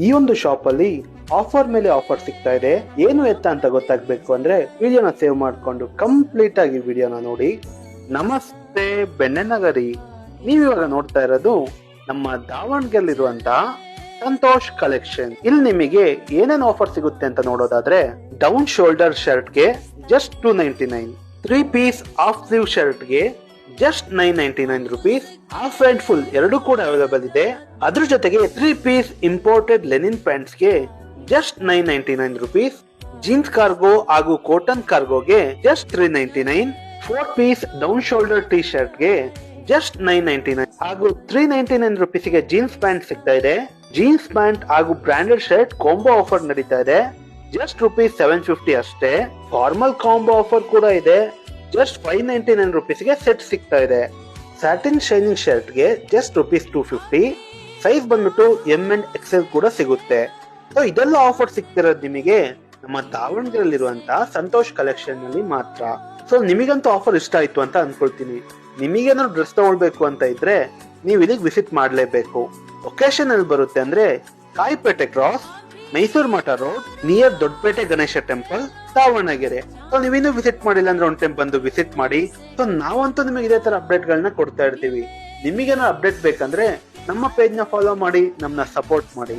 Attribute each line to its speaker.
Speaker 1: ಈ ಒಂದು ಶಾಪ್ ಅಲ್ಲಿ ಆಫರ್ ಮೇಲೆ ಆಫರ್ ಸಿಗ್ತಾ ಇದೆ. ಏನು ಎತ್ತ ಅಂತ ಗೊತ್ತಾಗ್ಬೇಕು ಅಂದ್ರೆ ವಿಡಿಯೋನ ಸೇವ್ ಮಾಡ್ಕೊಂಡು ಕಂಪ್ಲೀಟ್ ಆಗಿ ವಿಡಿಯೋನ ನೋಡಿ. ನಮಸ್ತೆ ಬೆಣ್ಣೆನಗರಿ, ನೀವಿವಾಗ ನೋಡ್ತಾ ಇರೋದು ನಮ್ಮ ದಾವಣಗೆರೆಯಲ್ಲಿರುವಂತಹ ಸಂತೋಷ್ ಕಲೆಕ್ಷನ್. ಇಲ್ಲಿ ನಿಮಗೆ ಏನೇನ್ ಆಫರ್ ಸಿಗುತ್ತೆ ಅಂತ ನೋಡೋದಾದ್ರೆ, ಡೌನ್ ಶೋಲ್ಡರ್ ಶರ್ಟ್ ಗೆ just 299, 3 piece half sleeve shirt ಗೆ just 999 rupees, half and full ಎರಡು ಕೂಡ ಅವೈಲೇಬಲ್ ಇದೆ. ಅದ್ರ ಜೊತೆಗೆ 3 ಪೀಸ್ ಇಂಪೋರ್ಟೆಡ್ ಲೆನಿನ್ ಪ್ಯಾಂಟ್ಸ್ ಗೆ ಜಸ್ಟ್ 999 rupees, ಜೀನ್ಸ್ ಕಾರ್ಗೋ ಹಾಗೂ ಕಾಟನ್ ಕಾರ್ಗೋಗೆ just 399, 4 piece down shoulder T shirt ಗೆ ಜಸ್ಟ್ 999 ಹಾಗೂ 399 rupees ಗೆ ಜೀನ್ಸ್ ಪ್ಯಾಂಟ್ ಸಿಗ್ತಾ ಇದೆ. ಜೀನ್ಸ್ ಪ್ಯಾಂಟ್ ಹಾಗೂ ಬ್ರಾಂಡೆಡ್ ಶರ್ಟ್ ಕಾಂಬೋ ಆಫರ್ ನಡೀತಾ ಇದೆ, ಜಸ್ಟ್ ₹750 ಅಷ್ಟೇ. ಫಾರ್ಮಲ್ ಕಾಂಬೋ ಆಫರ್ ಕೂಡ ಇದೆ, ಜಸ್ಟ್ 599 rupees ಗೆ ಸೆಟ್ ಸಿಗ್ತಾ ಇದೆ. ಸ್ಯಾಟಿನ್ ಶೈನಿಂಗ್ ಶರ್ಟ್ ಗೆ ಜಸ್ಟ್ ₹250, ಸೈಜ್ ಬಂದ್ಬಿಟ್ಟು ಎಂ ಅಂಡ್ ಎಕ್ಸೆಲ್ ಕೂಡ ಸಿಗುತ್ತೆ. ಸೊ ಇದೆಲ್ಲ ಆಫರ್ ಸಿಗ್ತಿರೋದು ನಿಮಗೆ ನಮ್ಮ ದಾವಣಗೆರೆಯಲ್ಲಿರುವಂತಹ ಸಂತೋಷ್ ಕಲೆಕ್ಷನ್ ನಲ್ಲಿ ಮಾತ್ರ. ಸೊ ನಿಮಗಂತೂ ಆಫರ್ ಇಷ್ಟ ಆಯ್ತು ಅಂತ ಅನ್ಕೊಳ್ತೀನಿ. ನಿಮಗೇನಾದ್ರು ಡ್ರೆಸ್ ತಗೊಳ್ಬೇಕು ಅಂತ ಇದ್ರೆ ನೀವು ಇಲ್ಲಿಗೆ ವಿಸಿಟ್ ಮಾಡ್ಲೇಬೇಕು. ಲೊಕೇಶನ್ ಅಲ್ಲಿ ಬರುತ್ತೆ ಅಂದ್ರೆ ಕಾಯಿಪೇಟೆ ಕ್ರಾಸ್, ಮೈಸೂರು ಮಠ road, near Doddapete Ganesha temple, Davanagere. So ನೀವಿನ್ನೂ ವಿಸಿಟ್ ಮಾಡಿಲ್ಲ ಅಂದ್ರೆ ಒಂದು ಟೈಮ್ ಬಂದು ವಿಸಿಟ್ ಮಾಡಿ. ಸೊ ನಾವಂತೂ ನಿಮಗೆ ಇದೇ ತರ ಅಪ್ಡೇಟ್ ಗಳನ್ನ ಕೊಡ್ತಾ ಇರ್ತೀವಿ. ನಿಮಗೇನೋ ಅಪ್ಡೇಟ್ ಬೇಕಂದ್ರೆ ನಮ್ಮ ಪೇಜ್ ನ ಫಾಲೋ ಮಾಡಿ, ನಮ್ಮನ್ನ ಸಪೋರ್ಟ್ ಮಾಡಿ.